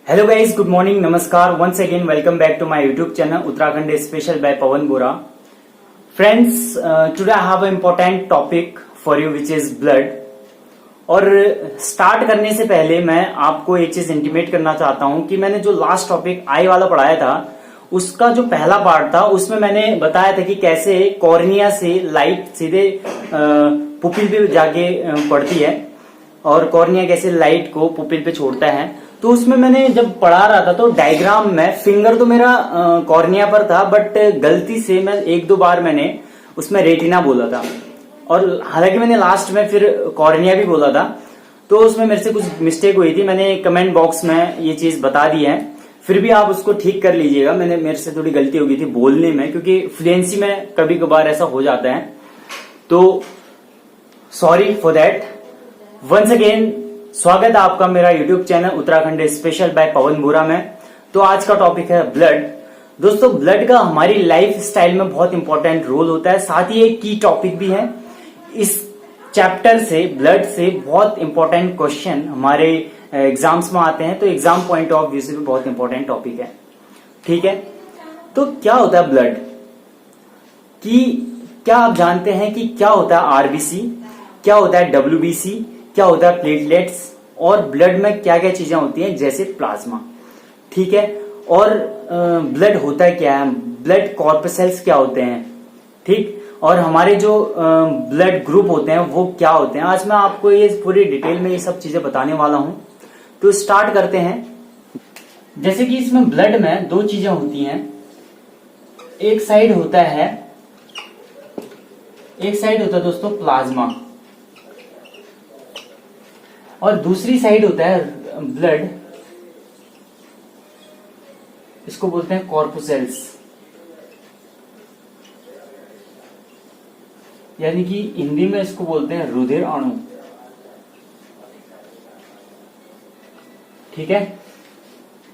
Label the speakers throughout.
Speaker 1: Hello guys, good morning, namaskar. Once again, welcome back to my YouTube channel Uttarakhand Special by Pawan Bora. Friends, today I have an important topic for you which is blood. और start करने से पहले मैं आपको एक चीज intimate करना चाहता हूं कि मैंने जो लास्ट टॉपिक आई वाला पढ़ाया था उसका जो पहला पार्ट था उसमें मैंने बताया था कि कैसे कॉर्निया से लाइट सीधे पुपिल पे जाके पड़ती है और कॉर्निया कैसे लाइट को पुपिल पे छोड़ता है। तो उसमें मैंने जब पढ़ा रहा था तो डायग्राम में फिंगर तो मेरा कॉर्निया पर था, बट गलती से मैं एक दो बार मैंने उसमें रेटिना बोला था और हालांकि मैंने लास्ट में फिर कॉर्निया भी बोला था, तो उसमें मेरे से कुछ मिस्टेक हुई थी। मैंने कमेंट बॉक्स में ये चीज बता दी है, फिर भी आप उसको ठीक कर लीजिएगा। मेरे से थोड़ी गलती हो गई थी बोलने में, क्योंकि फ्लुएंसी में कभी कभार ऐसा हो जाता है, तो sorry for that. Once again स्वागत है आपका मेरा YouTube channel Uttarakhand special by Pawan Bora में। तो आज का टॉपिक है ब्लड। दोस्तों, ब्लड का हमारी लाइफ स्टाइल में बहुत इंपॉर्टेंट रोल होता है, साथ ही एक की टॉपिक भी है। इस चैप्टर से ब्लड से बहुत इंपॉर्टेंट क्वेश्चन हमारे एग्जाम्स में आते हैं, तो एग्जाम पॉइंट ऑफ व्यू से भी बहुत इंपॉर्टेंट टॉपिक है। ठीक है, तो क्या होता है ब्लड की, क्या आप जानते हैं कि क्या होता है आरबीसी, क्या होता है डब्ल्यूबीसी, क्या होता है प्लेटलेट्स, और ब्लड में क्या क्या चीजें होती हैं जैसे प्लाज्मा। ठीक है, और ब्लड होता है क्या है, ब्लड कॉर्पसेल्स क्या होते हैं, ठीक, और हमारे जो ब्लड ग्रुप होते हैं वो क्या होते हैं। आज मैं आपको ये पूरी डिटेल में ये सब चीजें बताने वाला हूं, तो स्टार्ट करते हैं। जैसे कि इसमें ब्लड में दो चीजें होती हैं, एक साइड होता है दोस्तों प्लाज्मा, और दूसरी साइड होता है ब्लड, इसको बोलते हैं कॉर्पुसेल्स, यानी कि हिंदी में इसको बोलते हैं रुधिर अणु। ठीक है,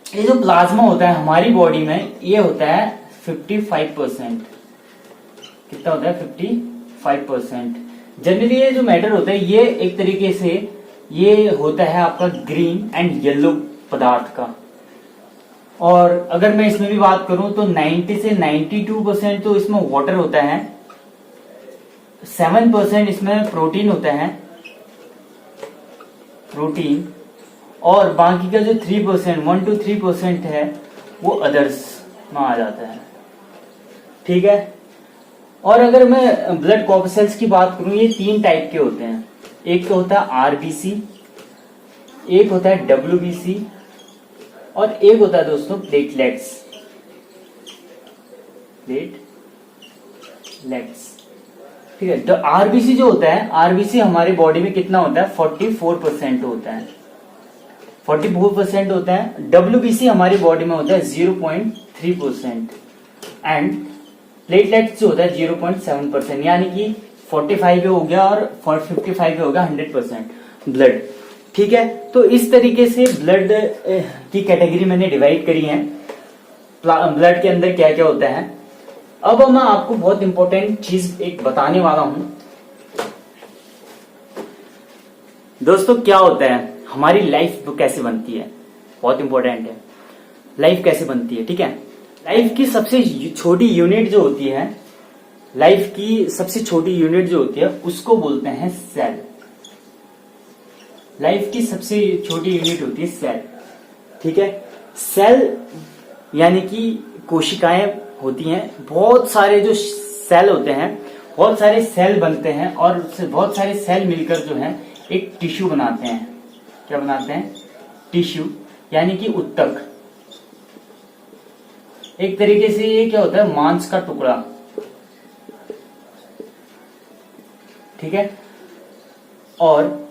Speaker 1: ये जो प्लाज्मा होता है हमारी बॉडी में ये होता है 55%। कितना होता है 55%। जनरली ये जो मैटर होता है ये एक तरीके से ये होता है आपका ग्रीन एंड येलो पदार्थ का। और अगर मैं इसमें भी बात करूं तो 90 से 92% तो इसमें वाटर होता है, 7% इसमें प्रोटीन होता है, प्रोटीन, और बाकी का जो 3%, 1 to 3% है वो अदर्स में आ जाता है। ठीक है, और अगर मैं ब्लड कॉर्पसेल्स की बात करूं, ये 3 टाइप के होते हैं। एक तो होता है आरबीसी, एक होता है डब्ल्यूबीसी, और एक होता है दोस्तों प्लेटलेट्स। ठीक है, तो आरबीसी जो होता है, आरबीसी हमारी बॉडी में कितना होता है 44% होता है, 44% होता है। डब्ल्यूबीसी हमारी बॉडी में होता है 0.3%, एंड प्लेटलेट्स जो होता है 0.7%, यानी कि 45 पे हो गया और 55 पे हो गया 100% ब्लड। ठीक है, तो इस तरीके से ब्लड की कैटेगरी मैंने डिवाइड करी है, ब्लड के अंदर क्या क्या होता है। अब मैं आपको बहुत इंपॉर्टेंट चीज एक बताने वाला हूं। दोस्तों, क्या होता है हमारी लाइफ कैसे बनती है, बहुत इंपॉर्टेंट है लाइफ कैसे बनती है। ठीक है, लाइफ की सबसे छोटी यूनिट जो होती है, लाइफ की सबसे छोटी यूनिट जो होती है उसको बोलते हैं सेल। लाइफ की सबसे छोटी यूनिट होती है सेल। ठीक है, सेल यानी कि कोशिकाएं होती हैं, बहुत सारे जो सेल होते हैं, बहुत सारे सेल बनते हैं, और बहुत सारे सेल मिलकर जो है एक टिश्यू बनाते हैं। क्या बनाते हैं? टिश्यू, यानी कि उत्तक। एक तरीके से ये क्या होता है, मांस का टुकड़ा। ठीक है, और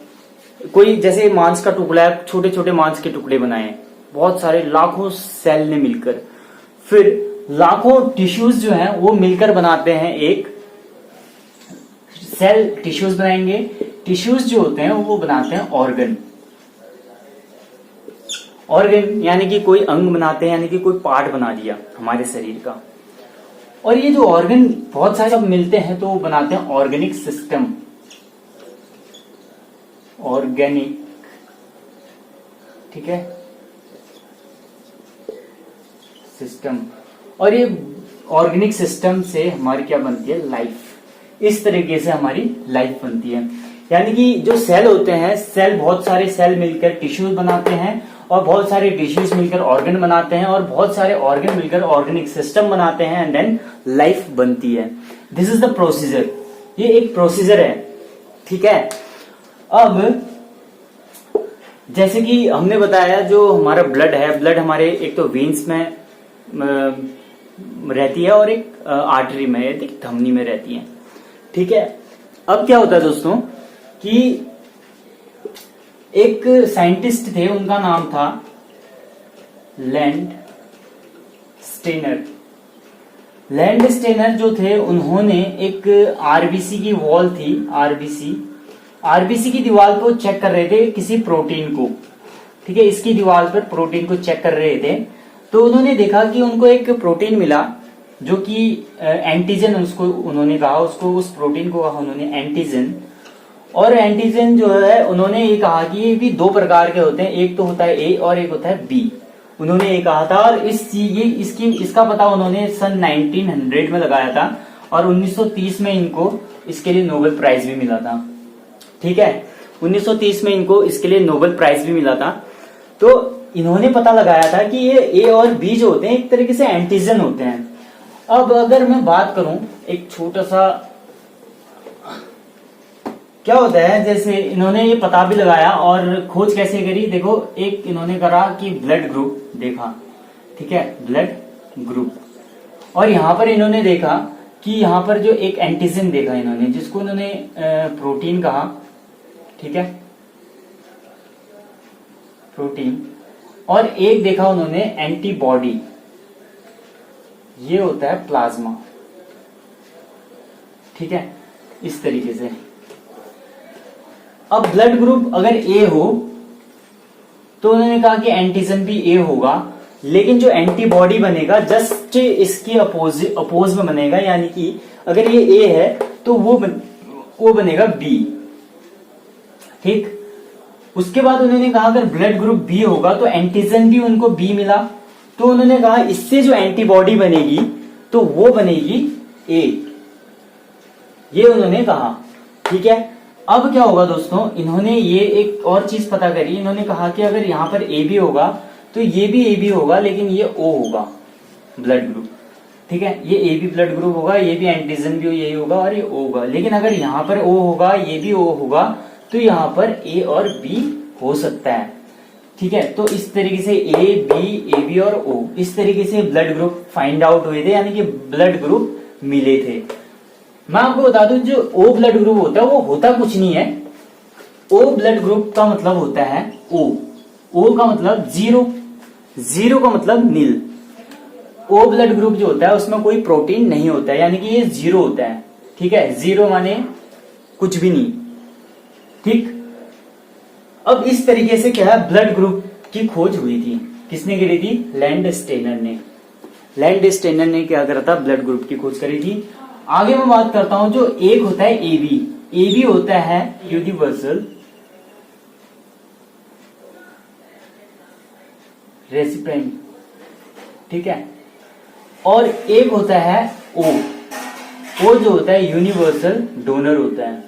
Speaker 1: कोई जैसे मांस का टुकड़ा है, छोटे छोटे मांस के टुकड़े बनाए बहुत सारे लाखों सेल ने मिलकर, फिर लाखों टिश्यूज जो हैं वो मिलकर बनाते हैं एक सेल। टिश्यूज बनाएंगे, टिश्यूज जो होते हैं वो बनाते हैं ऑर्गन। ऑर्गन यानी कि कोई अंग बनाते हैं, यानी कि कोई पार्ट बना दिया हमारे शरीर का। और ये जो ऑर्गन बहुत सारे सब मिलते हैं तो वो बनाते हैं ऑर्गेनिक सिस्टम। ऑर्गेनिक, ठीक है, सिस्टम, और ये ऑर्गेनिक सिस्टम से हमारी क्या बनती है, लाइफ। इस तरीके से हमारी लाइफ बनती है। यानी कि जो सेल होते हैं, सेल बहुत सारे सेल मिलकर टिश्यूज बनाते हैं, और बहुत सारे टिश्यूज मिलकर ऑर्गन बनाते हैं, और बहुत सारे ऑर्गन मिलकर ऑर्गेनिक सिस्टम बनाते हैं, एंड देन लाइफ बनती है। This is the procedure. ये एक प्रोसीजर है, ठीक है। अब जैसे कि हमने बताया, जो हमारा ब्लड है, ब्लड हमारे एक तो वेन्स में रहती है, और एक आर्टरी में, एक धमनी में रहती है, ठीक है। अब क्या होता है दोस्तों कि एक साइंटिस्ट थे, उनका नाम था लैंड स्टेनर। लैंड स्टेनर जो थे, उन्होंने एक आरबीसी की वॉल थी, आरबीसी की दीवार को चेक कर रहे थे किसी प्रोटीन को, ठीक है। इसकी दीवार पर प्रोटीन को चेक कर रहे थे, तो उन्होंने देखा कि उनको एक प्रोटीन मिला जो कि एंटीजन, उसको उन्होंने कहा, उसको उस प्रोटीन को कहा उन्होंने एंटीजन। और एंटीजन जो है, उन्होंने ये कहा कि ये भी दो प्रकार के होते हैं, एक तो होता है ए और एक होता है बी, उन्होंने ये कहा था। और इसका पता उन्होंने सन 1900 में लगाया था, और 1930 में इनको इसके लिए नोबेल प्राइज भी मिला था, ठीक है। 1930 में इनको इसके लिए नोबेल प्राइज भी मिला था। तो इन्होंने पता लगाया था कि ये ए और बी जो होते हैं, एक तरीके से एंटीजन होते हैं। अब अगर मैं बात करूं एक छोटा सा, क्या होता है, जैसे इन्होंने ये पता भी लगाया और खोज कैसे करी, देखो। एक इन्होंने करा कि ब्लड ग्रुप देखा, ठीक है, ब्लड ग्रुप। और यहां पर इन्होंने देखा कि यहां पर जो एक एंटीजन देखा इन्होंने, जिसको इन्होंने प्रोटीन कहा, ठीक है, प्रोटीन। और एक देखा उन्होंने एंटीबॉडी, ये होता है प्लाज्मा, ठीक है, इस तरीके से। अब ब्लड ग्रुप अगर ए हो, तो उन्होंने कहा कि एंटीजन भी ए होगा, लेकिन जो एंटीबॉडी बनेगा जस्ट इसके अपोज में बनेगा। यानी कि अगर ये ए है तो वो बनेगा बी, ठीक। उसके बाद उन्होंने कहा अगर ब्लड ग्रुप बी होगा तो एंटीजन भी उनको बी मिला, तो उन्होंने कहा इससे जो एंटीबॉडी बनेगी तो वो बनेगी ए, ये उन्होंने कहा, ठीक है। अब क्या होगा दोस्तों, इन्होंने ये एक और चीज पता करी। इन्होंने कहा कि अगर यहां पर ए बी होगा तो ये भी ए बी होगा, लेकिन ये ओ होगा ब्लड ग्रुप, ठीक है। ये ए बी ब्लड ग्रुप होगा, ये भी एंटीजन भी यही होगा, और ये ओ होगा। लेकिन अगर यहाँ पर ओ होगा, ये भी ओ होगा, तो यहाँ पर ए और बी हो सकता है, ठीक है। तो इस तरीके से ए बी और ओ, इस तरीके से ब्लड ग्रुप फाइंड आउट हुए थे, यानी कि ब्लड ग्रुप मिले थे। मैं आपको बता दूं, जो ओ ब्लड ग्रुप होता है वो होता कुछ नहीं है। ओ ब्लड ग्रुप का मतलब होता है ओ का मतलब जीरो का मतलब नील। ओ ब्लड ग्रुप जो होता है उसमें कोई प्रोटीन नहीं होता है, यानी कि ये जीरो होता है, ठीक है। जीरो माने कुछ भी नहीं, ठीक। अब इस तरीके से क्या है, ब्लड ग्रुप की खोज हुई थी। किसने करी थी? लैंड स्टेनर ने क्या करा था, ब्लड ग्रुप की खोज करी थी। आगे मैं बात करता हूं, जो एक होता है एबी होता है यूनिवर्सल रेसिपिएंट, ठीक है। और एक होता है ओ जो होता है यूनिवर्सल डोनर होता है,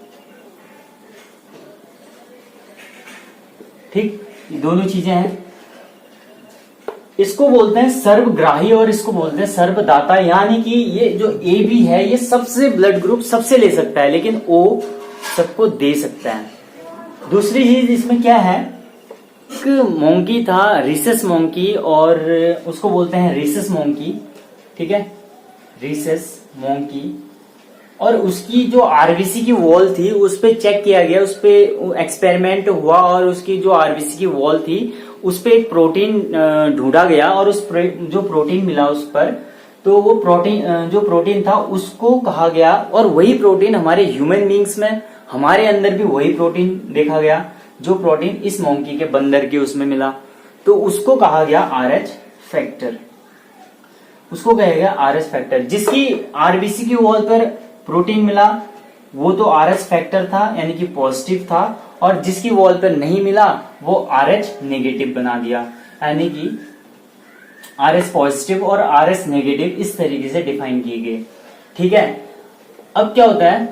Speaker 1: ठीक। ये दोनों चीजें हैं। इसको बोलते हैं सर्वग्राही और इसको बोलते हैं सर्वदाता। यानी कि ये जो ए बी है ये सबसे ब्लड ग्रुप सबसे ले सकता है, लेकिन ओ सबको दे सकता है। दूसरी चीज इसमें क्या है, एक मोंकी था, रिसेस मोंकी, और उसको बोलते हैं रिसेस मोंकी, ठीक है, रिसेस मोंकी। और उसकी जो आरबीसी की वॉल थी उस पे चेक किया गया, उस पे एक्सपेरिमेंट हुआ, और उसकी जो आरबीसी की वॉल थी उस पे एक प्रोटीन ढूंढा गया, और उस जो प्रोटीन मिला उस पर, तो वो जो प्रोटीन था उसको कहा गया, और वही प्रोटीन हमारे ह्यूमन बींग्स में, हमारे अंदर भी वही प्रोटीन देखा गया, जो प्रोटीन इस मोंकी के बंदर के उसमें मिला, तो उसको कहा गया RH फैक्टर। उसको कहा गया RH फैक्टर। जिसकी आरबीसी की वॉल पर प्रोटीन मिला वो तो RH फैक्टर था, यानी कि पॉजिटिव था, और जिसकी वॉल पर नहीं मिला वो RH नेगेटिव बना दिया, यानी कि RS पॉजिटिव और RS नेगेटिव इस तरीके से डिफाइन किए गए। ठीक है, अब क्या होता है,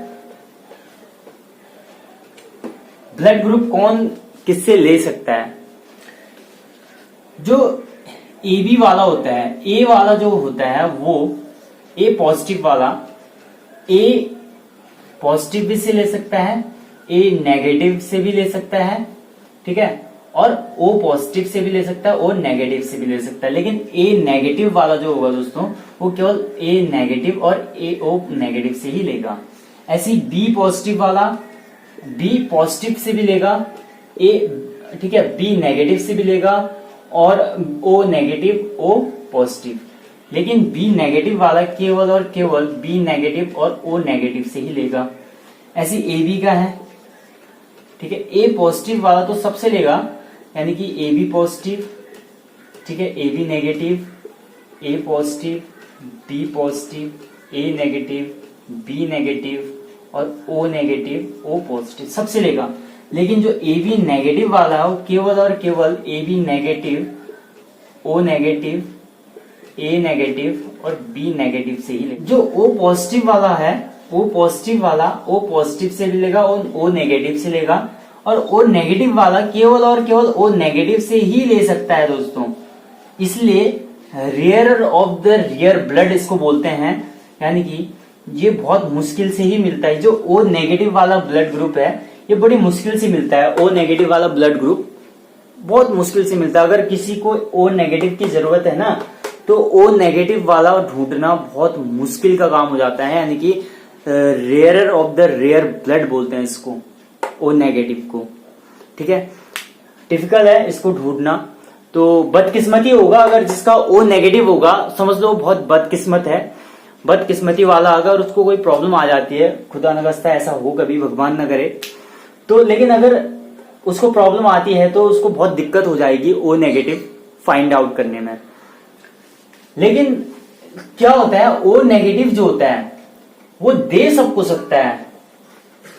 Speaker 1: ब्लड ग्रुप कौन किससे ले सकता है? जो AB वाला होता है, A वाला जो होता है वो A पॉजिटिव वाला A पॉजिटिव भी से ले सकता है, A नेगेटिव से भी ले सकता है, ठीक है, और O पॉजिटिव से भी ले सकता है, O नेगेटिव से भी ले सकता है। लेकिन A नेगेटिव वाला जो होगा दोस्तों वो केवल A नेगेटिव और O नेगेटिव से ही लेगा। ऐसे ही B पॉजिटिव वाला B पॉजिटिव से भी लेगा, A ठीक है B नेगेटिव से भी लेगा और O नेगेटिव O पॉजिटिव। लेकिन B नेगेटिव वाला केवल और केवल B नेगेटिव और O नेगेटिव से ही लेगा। ऐसे AB का है, ठीक है, A पॉजिटिव वाला तो सबसे लेगा, यानी कि AB पॉजिटिव, ठीक है, AB negative, A positive, B positive, A negative, B negative और O नेगेटिव O पॉजिटिव सबसे लेगा। लेकिन जो AB नेगेटिव वाला है वो केवल और केवल AB negative, O negative, A negative और B नेगेटिव से ही लेगा। जो O पॉजिटिव वाला है, O पॉजिटिव वाला O पॉजिटिव से भी लेगा और O नेगेटिव से लेगा, और O नेगेटिव वाला केवल और केवल O नेगेटिव से ही ले सकता है दोस्तों। इसलिए rare of the rare blood इसको बोलते हैं, यानी कि ये बहुत मुश्किल से ही मिलता है। जो O नेगेटिव वाला ब्लड ग्रुप है ये बड़ी मुश्किल से मिलता है। O नेगेटिव वाला ब्लड ग्रुप बहुत मुश्किल से मिलता है। अगर किसी को O नेगेटिव की जरूरत है ना तो O नेगेटिव वाला ढूंढना बहुत मुश्किल का काम हो जाता है, यानी कि rare of the rare blood बोलते हैं इसको, O नेगेटिव को। ठीक है, डिफिकल्ट है इसको ढूंढना, तो बदकिस्मती होगा अगर जिसका O नेगेटिव होगा, समझ लो बहुत बदकिस्मत है। बदकिस्मती वाला अगर उसको कोई प्रॉब्लम आ जाती है, खुदा न खास्ता ऐसा हो कभी, भगवान न करे तो, लेकिन अगर उसको प्रॉब्लम आती है तो उसको बहुत दिक्कत हो जाएगी O नेगेटिव फाइंड आउट करने में। लेकिन क्या होता है, O नेगेटिव जो होता है वो दे सबको सकता है।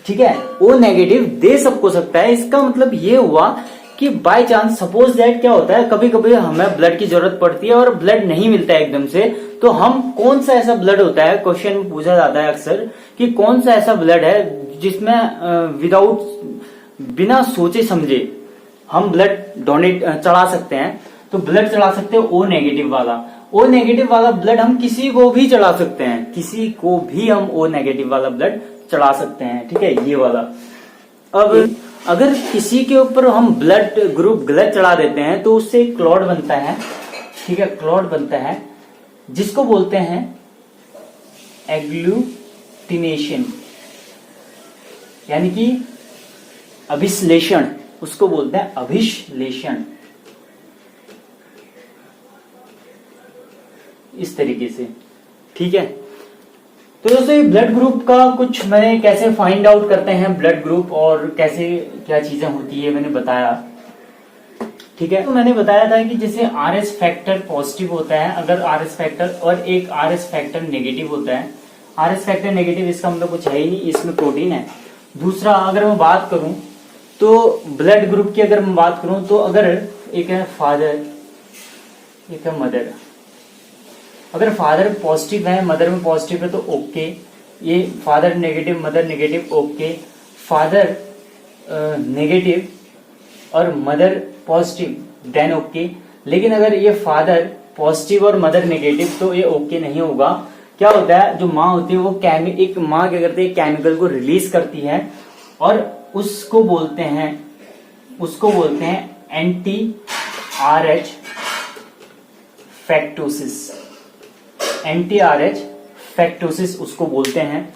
Speaker 1: ठीक है, O नेगेटिव दे सबको सकता है। इसका मतलब ये हुआ कि बाय चांस सपोज दैट क्या होता है, कभी कभी हमें ब्लड की जरूरत पड़ती है और ब्लड नहीं मिलता है एकदम से, तो हम कौन सा ऐसा ब्लड होता है, क्वेश्चन में पूछा जाता है अक्सर कि कौन सा ऐसा ब्लड है जिसमें बिना सोचे समझे हम ब्लड डोनेट चढ़ा सकते हैं। तो ब्लड चढ़ा सकते हैं O नेगेटिव वाला। O नेगेटिव वाला ब्लड हम किसी को भी चढ़ा सकते हैं, किसी को भी हम O नेगेटिव वाला ब्लड चढ़ा सकते हैं। ठीक है, ये वाला। अब अगर किसी के ऊपर हम ब्लड ग्रुप गलत चढ़ा देते हैं तो उससे क्लॉट बनता है। ठीक है, क्लॉट बनता है जिसको बोलते हैं एग्लूटिनेशन, यानी कि अभिश्लेषण, उसको बोलते हैं अभिश्लेषण। इस तरीके से। ठीक है, तो दोस्तों ये ब्लड ग्रुप का कुछ मैंने कैसे फाइंड आउट करते हैं ब्लड ग्रुप और कैसे क्या चीजें होती है मैंने बताया। ठीक है, तो मैंने बताया था कि जैसे RS फैक्टर पॉजिटिव होता है, अगर RS फैक्टर, और एक RS फैक्टर नेगेटिव होता है। RS फैक्टर नेगेटिव इसका मतलब कुछ है ही नहीं, इसमें प्रोटीन है। दूसरा अगर मैं बात करूं तो ब्लड ग्रुप की अगर मैं बात करूं तो अगर एक है फादर, एक है मदर। अगर फादर पॉजिटिव है, मदर में पॉजिटिव है तो ओके, ये father negative mother negative okay, father negative और मदर पॉजिटिव देन ओके। लेकिन अगर ये फादर पॉजिटिव और मदर नेगेटिव तो ये ओके नहीं होगा। क्या होता है, जो माँ होती है वो एक माँ क्या करती है, केमिकल को रिलीज करती है और उसको बोलते हैं एंटी RH फैक्टोसिस। एंटी RH फैक्टोसिस उसको बोलते हैं।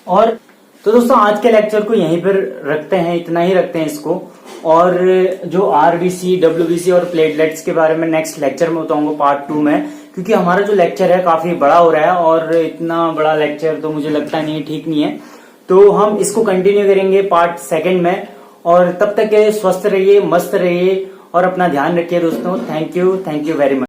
Speaker 1: और तो दोस्तों आज के लेक्चर को यहीं पर रखते हैं, इतना ही रखते हैं इसको। और जो RBC, WBC और प्लेटलेट्स के बारे में नेक्स्ट लेक्चर में बताऊंगा पार्ट 2 में, क्योंकि हमारा जो लेक्चर है काफी बड़ा हो रहा है और इतना बड़ा लेक्चर तो मुझे लगता नहीं है, ठीक नहीं है। तो हम इसको कंटिन्यू करेंगे पार्ट 2 में। और तब तक के स्वस्थ रहिए, मस्त रहिए और अपना ध्यान रखिए दोस्तों। Thank you very much.